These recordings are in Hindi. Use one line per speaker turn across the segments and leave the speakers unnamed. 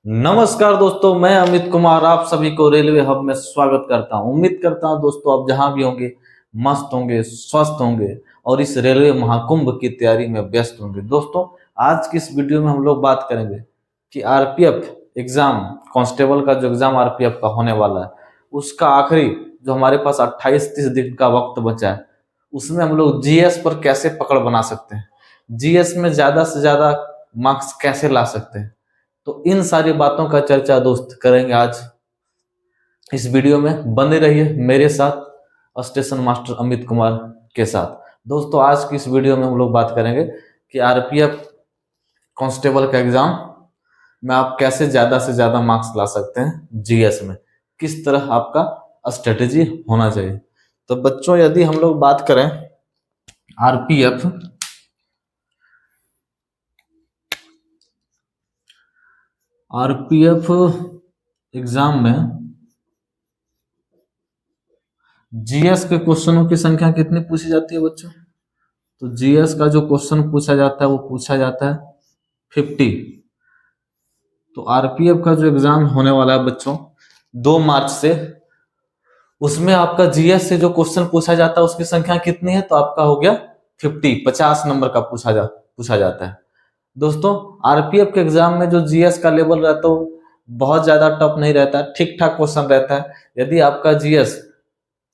नमस्कार दोस्तों, मैं अमित कुमार आप सभी को रेलवे हब में स्वागत करता हूं। उम्मीद करता हूं दोस्तों आप जहां भी होंगे मस्त होंगे, स्वस्थ होंगे और इस रेलवे महाकुंभ की तैयारी में व्यस्त होंगे। दोस्तों आज की इस वीडियो में हम लोग बात करेंगे कि आरपीएफ एग्जाम, कांस्टेबल का जो एग्जाम आरपीएफ का होने वाला है, उसका आखिरी जो हमारे पास 28-30 दिन का वक्त बचा है, उसमें हम लोग जीएस पर कैसे पकड़ बना सकते हैं, जीएस में ज्यादा से ज्यादा मार्क्स कैसे ला सकते हैं। तो इन सारी बातों का चर्चा दोस्त करेंगे आज इस वीडियो में। बने रहिए मेरे साथ स्टेशन मास्टर अमित कुमार के साथ। दोस्तों आज की इस वीडियो में हम लोग बात करेंगे कि आरपीएफ कांस्टेबल का एग्जाम में आप कैसे ज्यादा से ज्यादा मार्क्स ला सकते हैं, जीएस में किस तरह आपका स्ट्रेटेजी होना चाहिए। तो बच्चों यदि हम लोग बात करें आरपीएफ एग्जाम में जीएस के क्वेश्चनों की संख्या कितनी पूछी जाती है बच्चों? तो जीएस का जो क्वेश्चन पूछा जाता है वो पूछा जाता है 50। तो आरपीएफ का जो एग्जाम होने वाला है बच्चों 2 मार्च से, उसमें आपका जीएस से जो क्वेश्चन पूछा जाता है उसकी संख्या कितनी है? तो आपका हो गया 50 नंबर का पूछा जाता है। दोस्तों आरपीएफ के एग्जाम में जो जीएस का लेवल रहता है वो बहुत ज्यादा टफ नहीं रहता, ठीक ठाक क्वेश्चन रहता है। यदि आपका जीएस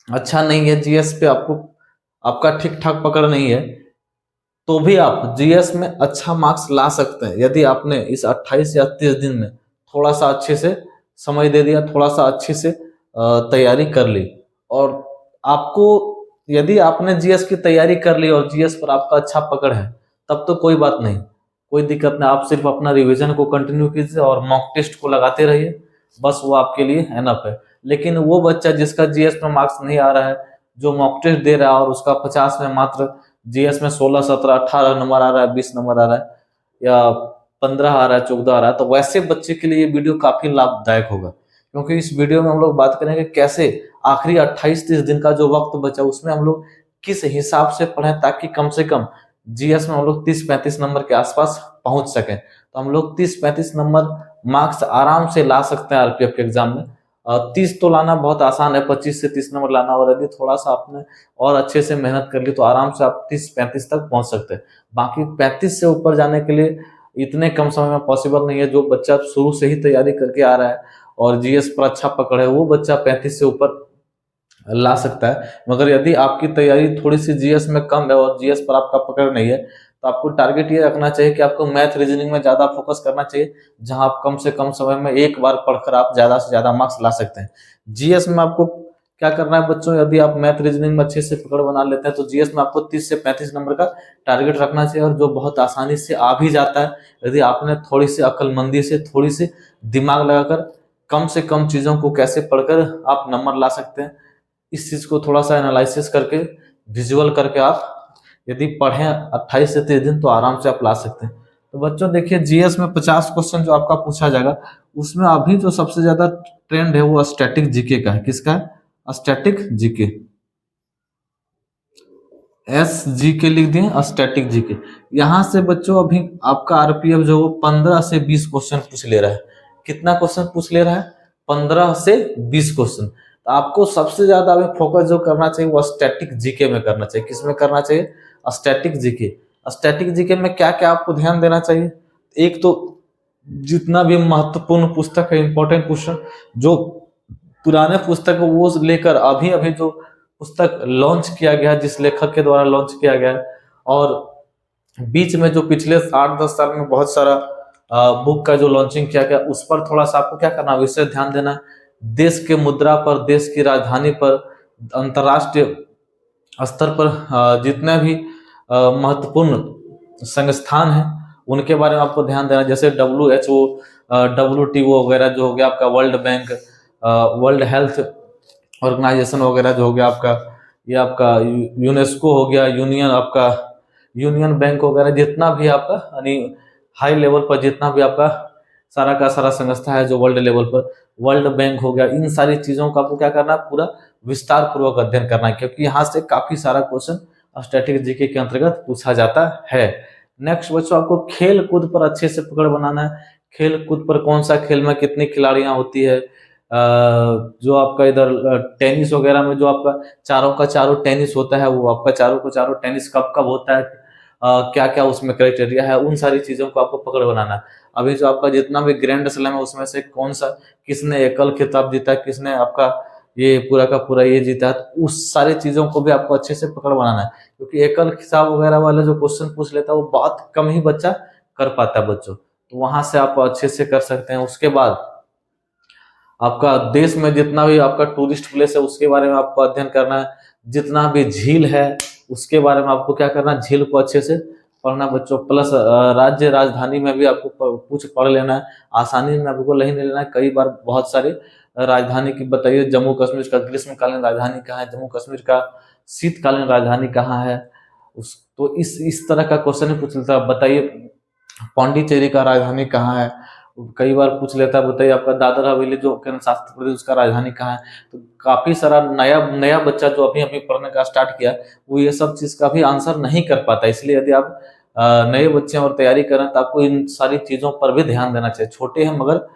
अच्छा नहीं है, जीएस पे आपका ठीक ठाक पकड़ नहीं है, तो भी आप जीएस में अच्छा मार्क्स ला सकते हैं यदि आपने इस 28 या 30 दिन में थोड़ा सा अच्छे से समय दे दिया, थोड़ा सा अच्छे से तैयारी कर ली। और आपको यदि आपने जीएस की तैयारी कर ली और जीएस पर आपका अच्छा पकड़ है तब तो कोई बात नहीं, कोई दिक्कत नहीं। आप सिर्फ अपना रिवीजन को कंटिन्यू कीजिए और मॉक टेस्ट को लगाते रहिए, बस वो आपके लिए एनफ है। लेकिन वो बच्चा जिसका जीएस में मार्क्स नहीं आ रहा है, जो मॉक टेस्ट दे रहा है और उसका 50 में मात्र जीएस में 16, 17, 18 नंबर आ रहा है, 20 नंबर आ रहा है या 15 आ रहा है, 14 आ रहा है, तो वैसे बच्चे के लिए ये वीडियो काफी लाभदायक होगा। क्योंकि इस वीडियो में हम लोग बात करेंगे कैसे आखिरी 28-30 दिन का जो वक्त बचा उसमें हम लोग किस हिसाब से पढ़ें ताकि कम से कम जीएस में हम लोग 30-35 नंबर के आसपास पहुंच सकें। तो हम लोग 30-35 नंबर मार्क्स आराम से ला सकते हैं आरपीएफ के एग्जाम में। 30 तो लाना बहुत आसान है, 25 से 30 नंबर लाना, और यदि थोड़ा सा आपने और अच्छे से मेहनत कर ली तो आराम से आप 30-35 तक पहुंच सकते हैं। बाकी 35 से ऊपर जाने के लिए इतने कम समय में पॉसिबल नहीं है। जो बच्चा शुरू से ही तैयारी करके आ रहा है और जीएस पर अच्छा पकड़ है वो बच्चा 35 से ऊपर ला सकता है। मगर यदि आपकी तैयारी थोड़ी सी जीएस में कम है और जीएस पर आपका पकड़ नहीं है तो आपको टारगेट ये रखना चाहिए कि आपको मैथ रीजनिंग में ज्यादा फोकस करना चाहिए, जहां आप कम से कम समय में एक बार पढ़कर आप ज्यादा से ज्यादा मार्क्स ला सकते हैं। जीएस में आपको क्या करना है बच्चों, यदि आप मैथ रीजनिंग में अच्छे से पकड़ बना लेते हैं तो जीएस में आपको 30 से 35 नंबर का टारगेट रखना चाहिए, और जो बहुत आसानी से आ भी जाता है यदि आपने थोड़ी सी अक्लमंदी से, थोड़ी सी दिमाग लगाकर कम से कम चीजों को कैसे पढ़कर आप नंबर ला सकते हैं, इस चीज को थोड़ा सा एनालिसिस करके, विजुअल करके आप यदि पढ़ें 28 से 30 दिन तो आराम से आप ला सकते हैं। तो बच्चों देखिए जीएस में 50 क्वेश्चन जो आपका पूछा जाएगा उसमें अभी जो सबसे ज्यादा ट्रेंड है वो स्टैटिक जीके का है। किसका है? Static GK. एस जीके लिख दिए, स्टैटिक जीके। यहां से बच्चों अभी आपका आरपीएफ जो 15 से 20 क्वेश्चन पूछ ले रहा है। कितना क्वेश्चन पूछ ले रहा है? 15 से 20 क्वेश्चन। तो आपको सबसे ज्यादा अभी फोकस जो करना चाहिए वो स्टैटिक जीके में करना चाहिए। किस में करना चाहिए? Static GK. स्टैटिक जीके में क्या क्या आपको ध्यान देना चाहिए? एक तो जितना भी महत्वपूर्ण पुस्तक है, इंपॉर्टेंट क्वेश्चन जो पुराने पुस्तक है वो लेकर अभी अभी जो पुस्तक लॉन्च किया गया है, जिस लेखक के द्वारा लॉन्च किया गया है, और बीच में जो पिछले 8-10 साल में बहुत सारा बुक का जो लॉन्चिंग किया गया उस पर थोड़ा सा आपको क्या करना है, विशेष ध्यान देना है। देश के मुद्रा पर, देश की राजधानी पर, अंतर्राष्ट्रीय स्तर पर जितने भी महत्वपूर्ण संस्थान हैं उनके बारे में आपको ध्यान देना है। जैसे WHO, WTO वगैरह जो हो गया आपका, World Bank, World Health Organization वगैरह जो हो गया आपका, ये आपका यूनेस्को हो गया, यूनियन आपका यूनियन बैंक वगैरह, जितना भी आपका यानी हाई लेवल पर जितना भी आपका सारा का सारा संस्था है जो वर्ल्ड लेवल पर, वर्ल्ड बैंक हो गया, इन सारी चीजों का आपको क्या करना है, पूरा विस्तार पूर्वक अध्ययन करना है, क्योंकि यहाँ से काफी सारा क्वेश्चन स्टैटिक जीके के अंतर्गत पूछा जाता है। नेक्स्ट बच्चों आपको खेल कूद पर अच्छे से पकड़ बनाना है। खेल कूद पर कौन सा खेल में कितनी खिलाड़ियां होती है, जो आपका इधर टेनिस वगैरह में जो आपका चारों का चारों टेनिस होता है, वो आपका चारों का चारों टेनिस कब कब होता है, क्या क्या उसमें क्राइटेरिया है, उन सारी चीजों को आपको पकड़ बनाना है। अभी जो आपका जितना भी ग्रैंड स्लैम है उसमें से कौन सा, किसने एकल खिताब जीता, किसने आपका ये पूरा का पूरा ये जीता है, तो उस सारी चीजों को भी आपको अच्छे से पकड़ बनाना है। क्योंकि एकल खिताब वगैरह वाला जो क्वेश्चन पूछ लेता है वो बहुत कम ही बच्चा कर पाता है बच्चों, तो वहां से आप अच्छे से कर सकते हैं। उसके बाद आपका देश में जितना भी आपका टूरिस्ट प्लेस है उसके बारे में आपको अध्ययन करना है, जितना भी झील है उसके बारे में आपको क्या करना है, झील को अच्छे से पढ़ना बच्चों। प्लस राज्य राजधानी में भी आपको कुछ पढ़ लेना है, आसानी में आपको नहीं लेना है। कई बार बहुत सारे राजधानी की बताइए, जम्मू कश्मीर का ग्रीष्मकालीन राजधानी कहाँ है, जम्मू कश्मीर का शीतकालीन राजधानी कहाँ है, उस तो इस तरह का क्वेश्चन ही पूछ लेता है। बताइए पांडिचेरी का राजधानी कहाँ है, कई बार पूछ लेता है। बताइए आपका दादर हवेली जो केंद्र शासित प्रदेश उसका राजधानी कहाँ है। तो काफी सारा नया नया बच्चा जो अभी अभी पढ़ने का स्टार्ट किया वो ये सब चीज का भी आंसर नहीं कर पाता। इसलिए यदि आप नए बच्चे और तैयारी करें तो आपको इन सारी चीजों पर भी ध्यान देना चाहिए। छोटे हैं मगर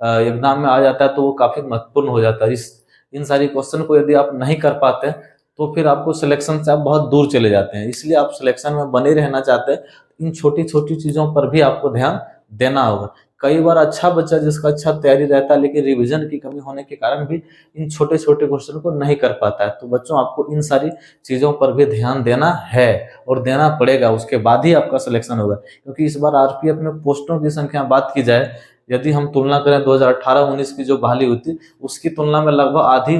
एग्जाम में आ जाता है तो वो काफी महत्वपूर्ण हो जाता है। इस इन सारी क्वेश्चन को यदि आप नहीं कर पाते तो फिर आपको सिलेक्शन से आप बहुत दूर चले जाते हैं। इसलिए आप सिलेक्शन में बने रहना चाहते हैं, इन छोटी छोटी चीजों पर भी आपको ध्यान देना होगा। कई बार अच्छा बच्चा जिसका अच्छा तैयारी रहता है लेकिन रिवीजन की कमी होने के कारण भी इन छोटे छोटे क्वेश्चन को नहीं कर पाता है। तो बच्चों आपको इन सारी चीजों पर भी ध्यान देना है और देना पड़ेगा, उसके बाद ही आपका सिलेक्शन होगा। क्योंकि इस बार आरपीएफ में पोस्टों की संख्या बात की जाए, यदि हम तुलना करें 2018-19 की जो बहाली हुई थी उसकी तुलना में लगभग आधी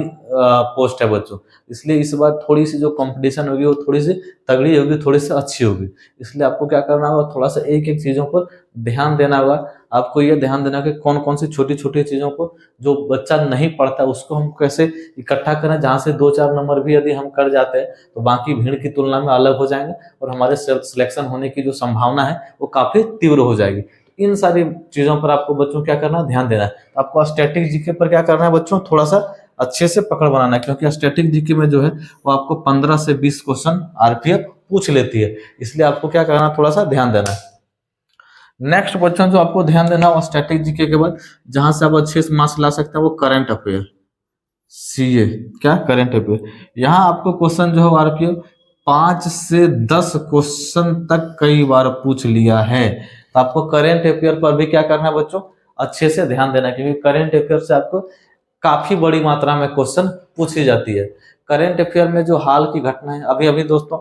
पोस्ट है बच्चों। इसलिए इस बार थोड़ी सी जो कंपटीशन होगी वो थोड़ी सी तगड़ी होगी, थोड़ी सी अच्छी होगी। इसलिए आपको क्या करना होगा, थोड़ा सा एक एक चीजों पर ध्यान देना होगा। आपको ये ध्यान देना कि कौन कौन सी छोटी छोटी चीजों को जो बच्चा नहीं पढ़ता उसको हम कैसे इकट्ठा करें, जहां से 2-4 नंबर भी यदि हम कर जाते हैं तो बाकी भीड़ की तुलना में अलग हो जाएंगे और हमारे सिलेक्शन होने की जो संभावना है वो काफी तीव्र हो जाएगी। इन सारी चीजों पर आपको बच्चों क्या करना है, ध्यान देना है। तो आपको स्टैटिक जीके पर क्या करना है बच्चों, थोड़ा सा अच्छे से पकड़ बनाना है। क्योंकि स्टैटिक जीके में जो है वो आपको 15 से 20 क्वेश्चन आरपीएफ पूछ लेती है। इसलिए आपको क्या करना है, थोड़ा सा ध्यान देना है। नेक्स्ट बच्चों जो आपको ध्यान देना है स्टैटिक जीके के बाद जहां से आप अच्छे से मार्क्स ला सकते हैं वो करंट अफेयर, सीए क्या करंट अफेयर। यहाँ आपको क्वेश्चन जो है आरपीएफ 5 से 10 क्वेश्चन तक कई बार पूछ लिया है। तो आपको करंट अफेयर पर भी क्या करना है बच्चों, अच्छे से ध्यान देना है। क्योंकि करंट अफेयर से आपको काफी बड़ी मात्रा में क्वेश्चन पूछी जाती है। करंट अफेयर में जो हाल की घटना है, अभी अभी दोस्तों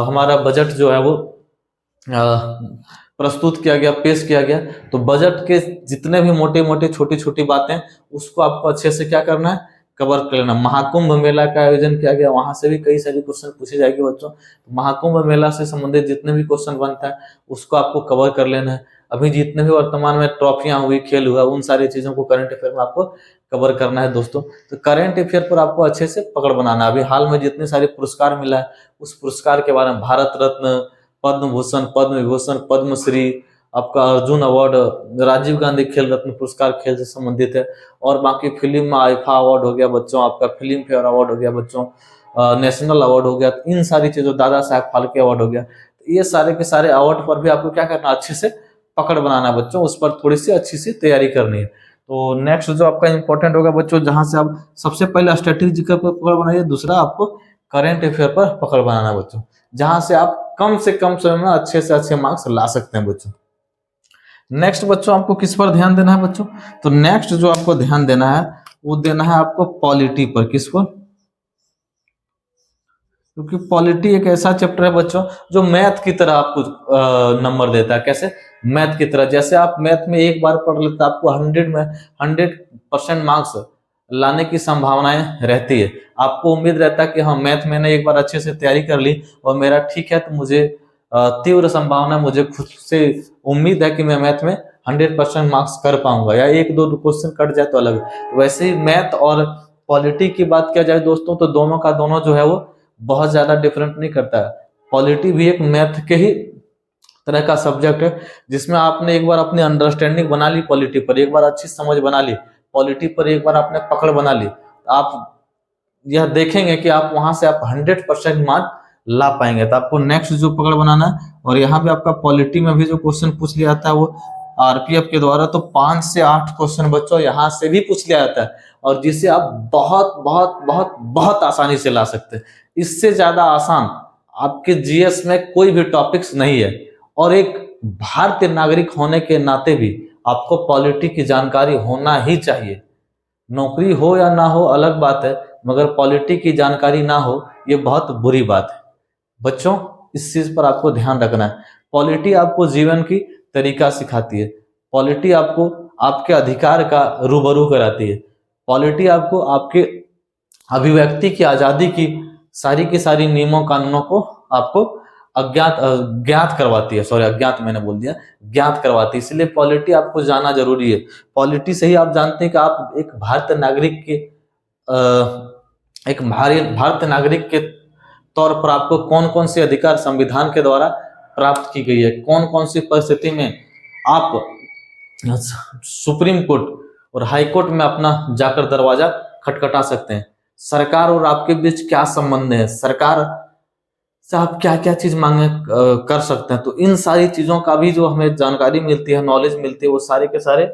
हमारा बजट जो है वो प्रस्तुत किया गया, पेश किया गया। तो बजट के जितने भी मोटे मोटे छोटी छोटी बातें उसको आपको अच्छे से क्या करना है, कवर कर लेना। महाकुंभ मेला का आयोजन किया गया, वहां से भी कई सारे क्वेश्चन पूछे जाएंगे बच्चों। महाकुंभ मेला से संबंधित जितने भी क्वेश्चन बनता है उसको आपको कवर कर लेना है। अभी जितने भी वर्तमान में ट्रॉफियां हुई, खेल हुआ, उन सारी चीजों को करंट अफेयर में आपको कवर करना है दोस्तों। तो करंट अफेयर पर आपको अच्छे से पकड़ बनाना है। अभी हाल में जितने सारे पुरस्कार मिला है उस पुरस्कार के बारे में, भारत रत्न, पद्म भूषण, पद्म विभूषण, पद्मश्री, आपका अर्जुन अवार्ड, राजीव गांधी खेल रत्न पुरस्कार खेल से संबंधित है। और बाकी फिल्म में आईफा अवार्ड हो गया बच्चों, आपका फिल्म फेयर अवार्ड हो गया बच्चों, नेशनल अवार्ड हो गया। इन सारी चीजों, दादा साहब फाल्के अवार्ड हो गया। तो ये सारे के सारे अवार्ड पर भी आपको क्या करना, अच्छे से पकड़ बनाना है बच्चों, उस पर थोड़ी सी अच्छी सी तैयारी करनी है। तो नेक्स्ट जो आपका इंपॉर्टेंट होगा बच्चों, जहां से आप सबसे पहले स्ट्रेटेजिक पर पकड़ बनाइए, दूसरा आपको करंट अफेयर पर पकड़ बनाना बच्चों, जहां से आप कम से कम समय में अच्छे से अच्छे मार्क्स ला सकते हैं बच्चों। नेक्स्ट बच्चों आपको किस पर ध्यान देना है बच्चों, तो नेक्स्ट जो आपको ध्यान देना है वो देना है आपको पॉलिटी पर। किस पर, क्योंकि पॉलिटी एक ऐसा चैप्टर है बच्चों जो मैथ की तरह आपको नंबर देता है। कैसे, मैथ की तरह। जैसे आप मैथ में एक बार पढ़ लेते हैं आपको 100% मार्क्स लाने की संभावनाएं रहती है। आपको उम्मीद रहता है कि हाँ मैथ मैंने एक बार अच्छे से तैयारी कर ली और मेरा ठीक है, तो मुझे तीव्र संभावना, मुझे खुद से उम्मीद है कि मैं मैथ में 100% मार्क्स कर पाऊंगा, या एक दो क्वेश्चन कट जाए तो अलग है। वैसे ही मैथ और पॉलिटी की बात किया जाए दोस्तों तो दोनों का दोनों जो है वो बहुत ज्यादा डिफरेंट नहीं करता है। पॉलिटी भी एक मैथ के ही तरह का सब्जेक्ट है, जिसमें आपने एक बार अपनी अंडरस्टैंडिंग बना ली, पॉलिटी पर एक बार अच्छी समझ बना ली, पॉलिटी पर एक बार आपने पकड़ बना ली, आप यह देखेंगे कि आप वहां से आप 100% मार्क ला पाएंगे। तो आपको नेक्स्ट जो पकड़ बनाना है, और यहाँ पे आपका पॉलिटी में भी जो क्वेश्चन पूछ लिया जाता है वो आरपीएफ के द्वारा, तो 5 से 8 क्वेश्चन बच्चों यहाँ से भी पूछ लिया जाता है, और जिसे आप बहुत बहुत बहुत बहुत आसानी से ला सकते हैं। इससे ज्यादा आसान आपके जीएस में कोई भी टॉपिक्स नहीं है। और एक भारतीय नागरिक होने के नाते भी आपको पॉलिटी की जानकारी होना ही चाहिए। नौकरी हो या ना हो अलग बात है, मगर पॉलिटी की जानकारी ना हो ये बहुत बुरी बात है। बच्चों इस चीज पर आपको ध्यान रखना है। पॉलिटी आपको जीवन की तरीका सिखाती है। पॉलिटी आपको आपके अधिकार का रूबरू कराती है। पॉलिटी आपको आपके अभिव्यक्ति की आजादी की सारी नियमों कानूनों को आपको ज्ञात करवाती है। सॉरी, अज्ञात मैंने बोल दिया, ज्ञात करवाती है। इसलिए पॉलिटी आपको जानना जरूरी है। पॉलिटी से ही आप जानते हैं कि आप एक भारतीय नागरिक के भारतीय नागरिक के तौर पर आपको कौन कौन से अधिकार संविधान के द्वारा प्राप्त की गई है, कौन कौन सी परिस्थिति में आप सुप्रीम कोर्ट और हाई कोर्ट में अपना जाकर दरवाजा खटखटा सकते हैं, सरकार और आपके बीच क्या संबंध है, सरकार से आप क्या क्या चीज मांगे कर सकते हैं। तो इन सारी चीजों का भी जो हमें जानकारी मिलती है, नॉलेज मिलती है, वो सारे के सारे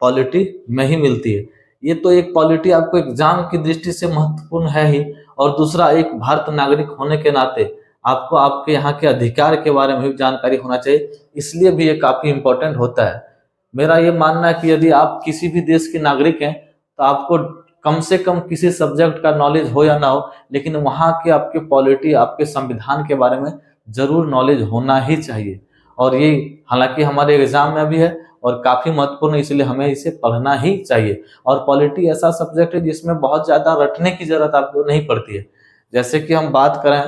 पॉलिटी में ही मिलती है। ये तो एक पॉलिटी आपको एग्जाम की दृष्टि से महत्वपूर्ण है ही, और दूसरा एक भारतीय नागरिक होने के नाते आपको आपके यहाँ के अधिकार के बारे में भी जानकारी होना चाहिए, इसलिए भी ये काफी इंपॉर्टेंट होता है। मेरा ये मानना है कि यदि आप किसी भी देश के नागरिक हैं तो आपको कम से कम किसी सब्जेक्ट का नॉलेज हो या ना हो, लेकिन वहाँ के आपके पॉलिटी, आपके संविधान के बारे में जरूर नॉलेज होना ही चाहिए। और ये हालांकि हमारे एग्जाम में भी है और काफी महत्वपूर्ण है, इसलिए हमें इसे पढ़ना ही चाहिए। और पॉलिटी ऐसा सब्जेक्ट है जिसमें बहुत ज्यादा रटने की जरूरत आपको नहीं पड़ती है। जैसे कि हम बात करें,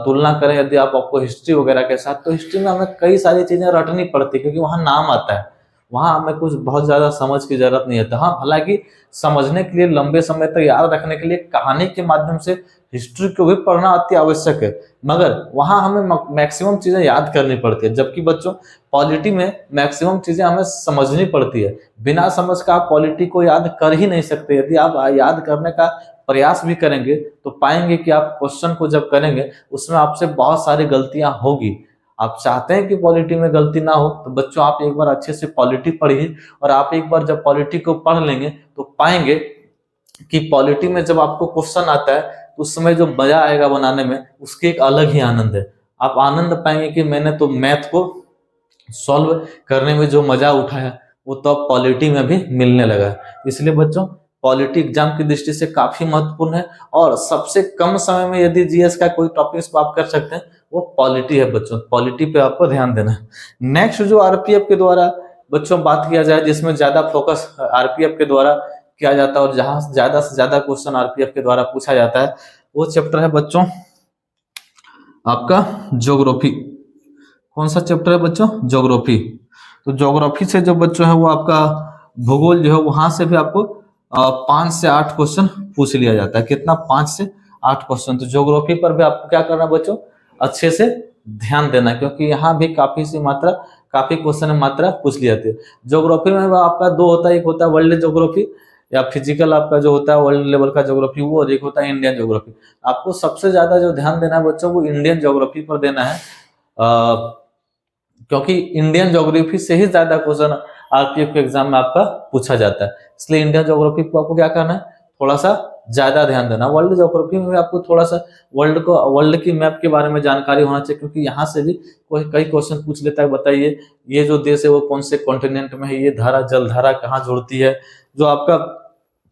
तुलना करें यदि आपको हिस्ट्री वगैरह के साथ, तो हिस्ट्री में हमें कई सारी चीजें रटनी पड़ती है, क्योंकि वहाँ नाम आता है, वहां हमें कुछ बहुत ज्यादा समझ की जरूरत नहीं है। हाँ, हालांकि समझने के लिए, लंबे समय तक याद रखने के लिए कहानी के माध्यम से हिस्ट्री को भी पढ़ना अति आवश्यक है, मगर वहां हमें मैक्सिमम चीजें याद करनी पड़ती है। जबकि बच्चों पॉलिटी में मैक्सिमम चीजें हमें समझनी पड़ती है। बिना समझ का आप पॉलिटी को याद कर ही नहीं सकते। यदि आप याद करने का प्रयास भी करेंगे तो पाएंगे कि आप क्वेश्चन को जब करेंगे उसमें आपसे बहुत सारी गलतियां होगी। आप चाहते हैं कि पॉलिटी में गलती ना हो, तो बच्चों आप एक बार अच्छे से पॉलिटी पढ़िए, और आप एक बार जब पॉलिटी को पढ़ लेंगे तो पाएंगे कि पॉलिटी में जब आपको क्वेश्चन आता है तो उस समय जो मजा आएगा बनाने में, उसकी एक अलग ही आनंद है। आप आनंद पाएंगे कि मैंने तो मैथ को सॉल्व करने में जो मजा उठाया वो तो अब पॉलिटी में भी मिलने लगा। इसलिए बच्चों पॉलिटी एग्जाम की दृष्टि से काफी महत्वपूर्ण है, और सबसे कम समय में यदि जीएस का कोई टॉपिक आप कर सकते हैं वो पॉलिटी है। बच्चों पॉलिटी पे आपको ध्यान देना है। नेक्स्ट जो आरपीएफ के द्वारा बच्चों बात किया जाए, जिसमें ज्यादा फोकस आरपीएफ के द्वारा किया जाता है और जहां ज्यादा से ज्यादा क्वेश्चन आरपीएफ के द्वारा पूछा जाता है, वो चैप्टर है बच्चों आपका ज्योग्राफी। कौन सा चैप्टर है बच्चों? ज्योग्राफी। तो ज्योग्राफी से जो बच्चों है वो आपका भूगोल जो है, वहां से भी आपको 5 से 8 क्वेश्चन पूछ लिया जाता है। कितना? 5 से 8 क्वेश्चन। तो ज्योग्राफी पर भी आपको क्या करना है बच्चों? अच्छे से ध्यान देना, क्योंकि यहाँ भी काफी क्वेश्चन मात्रा पूछ ली जाती है। ज्योग्राफी में आपका 2 होता है, एक होता है वर्ल्ड ज्योग्राफी या फिजिकल आपका जो होता है वर्ल्ड लेवल का ज्योग्राफी, वो, और एक होता है इंडियन ज्योग्राफी। आपको सबसे ज्यादा जो ध्यान देना है बच्चों वो इंडियन ज्योग्राफी पर देना है, क्योंकि इंडियन ज्योग्राफी से ही ज्यादा क्वेश्चन आरपीएफ के एग्जाम में आपका पूछा जाता है। इसलिए इंडियन ज्योग्राफी को आपको क्या करना है? थोड़ा सा ज्यादा ध्यान देना। वर्ल्ड ज्योग्राफी में आपको थोड़ा सा वर्ल्ड की मैप के बारे में जानकारी होना चाहिए, क्योंकि यहाँ से भी कई क्वेश्चन पूछ लेता है। बताइए ये जो देश है वो कौन से कॉन्टिनेंट में है, ये धारा जलधारा कहाँ जुड़ती है, जो आपका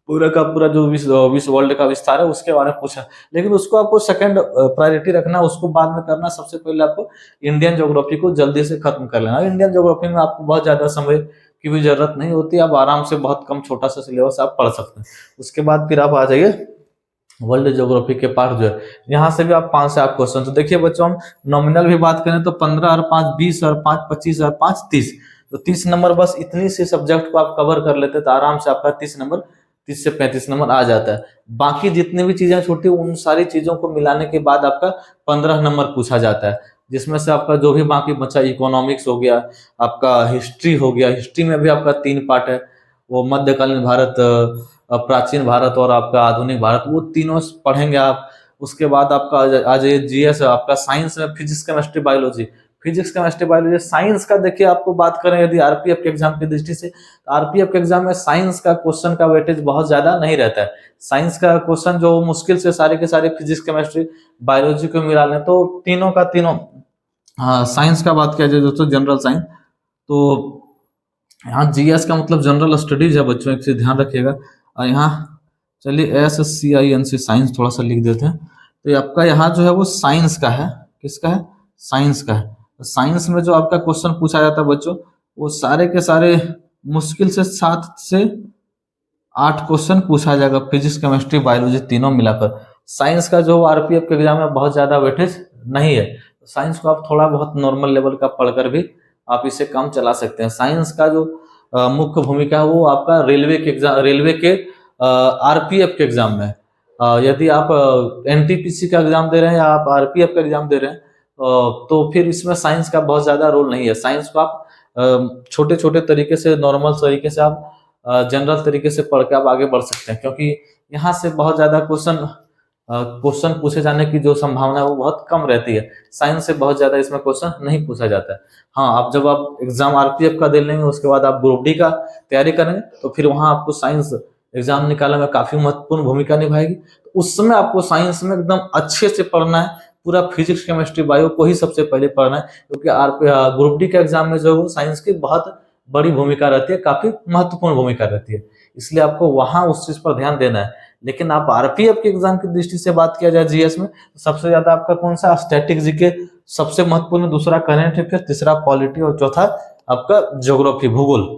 पूरा का पूरा जो विश्व वर्ल्ड का विस्तार है उसके बारे में पूछा। लेकिन उसको आपको सेकंड प्रायोरिटी रखना, उसको बाद में करना। सबसे पहले आपको इंडियन ज्योग्राफी को जल्दी से खत्म कर लेना। इंडियन ज्योग्राफी में आपको बहुत ज्यादा समय की भी जरूरत नहीं होती, आप आराम से बहुत कम छोटा सा सिलेबस आप पढ़ सकते हैं। उसके बाद फिर आप आ जाइए वर्ल्ड ज्योग्राफी के पार्ट जो है, यहाँ से भी आप 5 से 8 क्वेश्चन। तो देखिए बच्चों हम नॉमिनल भी बात करें तो 15 और 5 20 और 5 25 और 5 30, तो 30 नंबर बस इतनी सी सब्जेक्ट को आप कवर कर लेते तो आराम से आपका 30 से 35 नंबर आ जाता है। बाकी जितनी भी चीजें छोटी उन सारी चीजों को मिलाने के बाद आपका 15 नंबर पूछा जाता है, जिसमें से आपका जो भी बाकी बचा, इकोनॉमिक्स हो गया, आपका हिस्ट्री हो गया। हिस्ट्री में भी आपका 3 पार्ट है, वो मध्यकालीन भारत, प्राचीन भारत और आपका आधुनिक भारत, वो तीनों पढ़ेंगे आप। उसके बाद आपका आ जाइए जीएस, आपका साइंस में physics chemistry biology physics chemistry biology. Science का देखिए आपको बात करें यदि आरपीएफ के एग्जाम की दृष्टि से, तो आरपीएफ के एग्जाम में साइंस का क्वेश्चन का वेटेज बहुत ज्यादा नहीं रहता है। साइंस का क्वेश्चन जो मुश्किल से सारे के सारे फिजिक्स केमिस्ट्री बायोलॉजी को मिला लें तो तीनों का तीनों, हाँ साइंस का बात किया जाए दोस्तों जनरल साइंस, तो यहाँ जीएस का मतलब जनरल स्टडीज है बच्चों, एक चीज ध्यान रखिएगा। और यहाँ चलिए SCINC साइंस थोड़ा सा लिख देते हैं। तो ये आपका यहाँ जो है वो साइंस का है, किसका है, साइंस का है। साइंस में जो आपका क्वेश्चन पूछा जाता है बच्चों, वो सारे के सारे मुश्किल से 7 से 8 क्वेश्चन पूछा जाएगा, फिजिक्स केमिस्ट्री बायोलॉजी तीनों मिलाकर। साइंस का जो आरपीएफ के एग्जाम में बहुत ज्यादा वेटेज नहीं है, साइंस को आप थोड़ा बहुत नॉर्मल लेवल का पढ़कर भी आप इसे कम चला सकते हैं। साइंस का जो मुख्य भूमिका है वो आपका रेलवे के एग्जाम, रेलवे के आरपीएफ के एग्जाम में, यदि आप एनटीपीसी का एग्जाम दे रहे हैं या आप आरपीएफ का एग्जाम दे रहे हैं, तो फिर इसमें साइंस का बहुत ज्यादा रोल नहीं है। साइंस को आप छोटे छोटे तरीके से, नॉर्मल तरीके से आप जनरल तरीके से पढ़ के आप आगे बढ़ सकते हैं, क्योंकि यहाँ से बहुत ज्यादा क्वेश्चन पूछे जाने की जो संभावना है वो बहुत कम रहती है। साइंस से बहुत ज्यादा इसमें क्वेश्चन नहीं पूछा जाता है। हाँ, आप जब आप एग्जाम आरपीएफ का दे लेंगे, उसके बाद आप ग्रुप डी का तैयारी करेंगे, तो फिर वहां आपको साइंस एग्जाम निकालने में काफी महत्वपूर्ण भूमिका निभाएगी। तो उस समय आपको साइंस में एकदम अच्छे से पढ़ना है, पूरा फिजिक्स केमिस्ट्री बायो को ही सबसे पहले पढ़ना है, क्योंकि ग्रुप डी के एग्जाम में जो साइंस की बहुत बड़ी भूमिका रहती है, काफी महत्वपूर्ण भूमिका रहती है, इसलिए आपको वहां उस चीज पर ध्यान देना है। लेकिन आप आरपीएफ के एग्जाम की दृष्टि से बात किया जाए जीएस में, तो सबसे ज्यादा आपका कौन सा, स्टैटिक जीके सबसे महत्वपूर्ण, दूसरा करंट अफेयर, तीसरा पॉलिटी और चौथा आपका ज्योग्राफी भूगोल।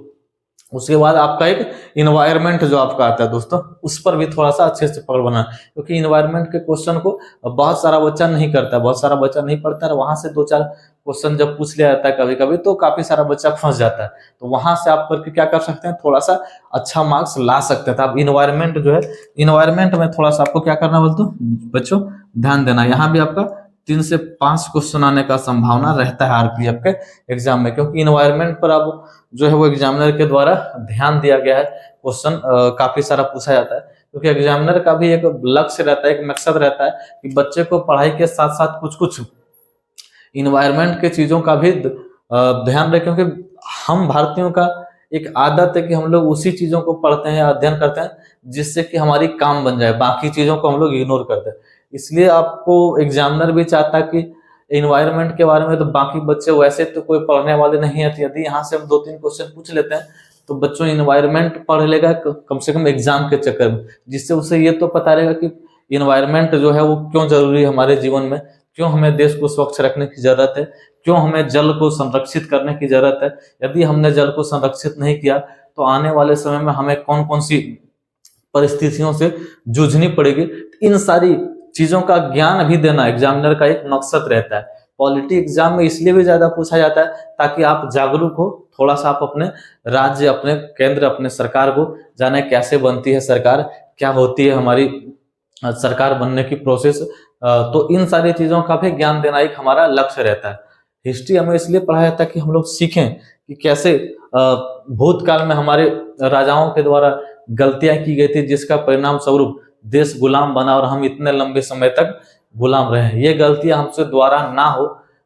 उसके बाद आपका एक इन्वायरमेंट जो आपका आता है दोस्तों, उस पर भी थोड़ा सा अच्छे से पकड़ बना, क्योंकि इन्वायरमेंट के क्वेश्चन को बहुत सारा बच्चा नहीं करता है, बहुत सारा बच्चा नहीं पढ़ता है, वहां से 2-4 क्वेश्चन जब पूछ लिया जाता है कभी कभी, तो काफी सारा बच्चा फंस जाता है। तो वहां से आप करके क्या कर सकते हैं, थोड़ा सा अच्छा मार्क्स ला सकते हैं। तो आप इन्वायरमेंट जो है, इन्वायरमेंट में थोड़ा सा आपको क्या करना बोलते बच्चों, ध्यान देना। यहाँ भी आपका 3 से 5 क्वेश्चन आने का संभावना रहता है आरपीएफ के एग्जाम में, क्योंकि इन्वायरमेंट पर अब जो है वो एग्जामिनर के द्वारा ध्यान दिया गया है, क्वेश्चन काफी सारा पूछा जाता है, क्योंकि एग्जामिनर का भी एक लक्ष्य रहता है, एक मकसद रहता है कि बच्चे को पढ़ाई के साथ साथ कुछ कुछ इन्वायरमेंट के चीजों का भी ध्यान रखें, क्योंकि हम भारतीयों का एक आदत है कि हम लोग उसी चीजों को पढ़ते हैं, अध्ययन करते हैं जिससे कि हमारी काम बन जाए, बाकी चीजों को हम लोग इग्नोर करते हैं। इसलिए आपको एग्जामिनर भी चाहता है कि इन्वायरमेंट के बारे में तो बाकी बच्चे वैसे तो कोई पढ़ने वाले नहीं है, तो यदि यहाँ से हम 2-3 क्वेश्चन पूछ लेते हैं तो बच्चों इन्वायरमेंट पढ़ लेगा कम से कम एग्जाम के चक्कर में, जिससे उसे ये तो पता रहेगा कि इन्वायरमेंट जो है वो क्यों जरूरी है हमारे जीवन में, क्यों हमें देश को स्वच्छ रखने की जरूरत है, क्यों हमें जल को संरक्षित करने की जरूरत है। यदि हमने जल को संरक्षित नहीं किया तो आने वाले समय में हमें कौन कौन सी परिस्थितियों से जूझनी पड़ेगी। इन सारी चीजों का ज्ञान भी देना एग्जामिनर का एक मकसद रहता है। पॉलिटी एग्जाम में इसलिए भी ज्यादा पूछा जाता है ताकि आप जागरूक हो, थोड़ा सा आप अपने राज्य, अपने केंद्र, अपने सरकार को जाने कैसे बनती है सरकार, क्या होती है हमारी सरकार बनने की प्रोसेस, तो इन सारी चीजों का भी ज्ञान देना एक हमारा लक्ष्य रहता है। हिस्ट्री हमें इसलिए पढ़ाया जाता है कि हम लोग सीखें कि कैसे भूतकाल में हमारे राजाओं के द्वारा गलतियां की गई थी, जिसका परिणाम स्वरूप देश गुलाम बना और हम इतने लंबे समय तक गुलाम रहे। ये गलतियां हमसे दोबारा ना हो।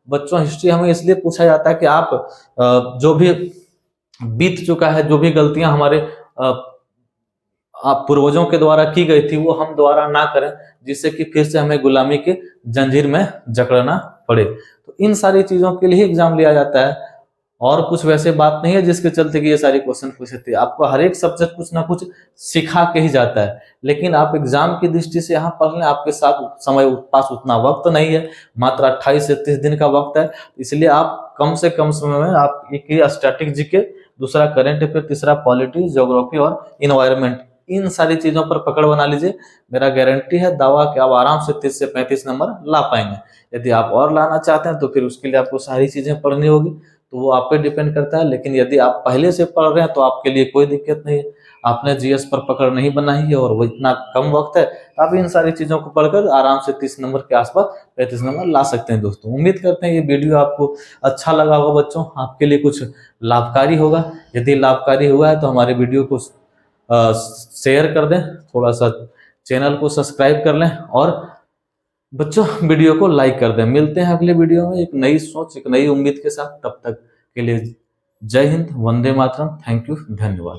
बच्चों, हिस्ट्री हमें इसलिए पूछा जाता है कि आप जो भी बीत चुका है, जो भी गलतियां हमारे पूर्वजों के द्वारा की गई थी, वो हम दोबारा ना करें, जिससे कि फिर से हमें गुलामी के जंजीर में जकड़ना पड़े। तो इन सारी चीजों के लिए एग्जाम लिया जाता है, और कुछ वैसे बात नहीं है जिसके चलते कि ये सारे क्वेश्चन पूछे थे। आपको हर एक सब्जेक्ट कुछ ना कुछ सिखा के ही जाता है, लेकिन आप एग्जाम की दृष्टि से यहाँ पढ़ लें, आपके साथ समय पास उतना वक्त नहीं है, मात्र 28 से 30 दिन का वक्त है। इसलिए आप कम से कम समय में आप एक ही स्टैटिक जीके, दूसरा करंट अफेयर, तीसरा पॉलिटी, ज्योग्राफी और इन्वायरमेंट, इन सारी चीजों पर पकड़ बना लीजिए। मेरा गारंटी है, दावा कि आप आराम से 30 से 35 नंबर ला पाएंगे। यदि आप और लाना चाहते हैं तो फिर उसके लिए आपको सारी चीजें पढ़नी होगी, तो वो आप पे डिपेंड करता है। लेकिन यदि आप पहले से पढ़ रहे हैं तो आपके लिए कोई दिक्कत नहीं है, आपने जीएस पर पकड़ नहीं बनाई है और वो इतना कम वक्त है, आप इन सारी चीजों को पढ़कर आराम से 30 नंबर के आसपास 35 नंबर ला सकते हैं। दोस्तों, उम्मीद करते हैं ये वीडियो आपको अच्छा लगा होगा बच्चों, आपके लिए कुछ लाभकारी होगा। यदि लाभकारी हुआ है तो हमारे वीडियो को शेयर कर दें, थोड़ा सा चैनल को सब्सक्राइब कर लें, और बच्चों वीडियो को लाइक कर दें। मिलते हैं अगले वीडियो में एक नई सोच, एक नई उम्मीद के साथ। तब तक के लिए जय हिंद, वंदे मातरम, थैंक यू, धन्यवाद।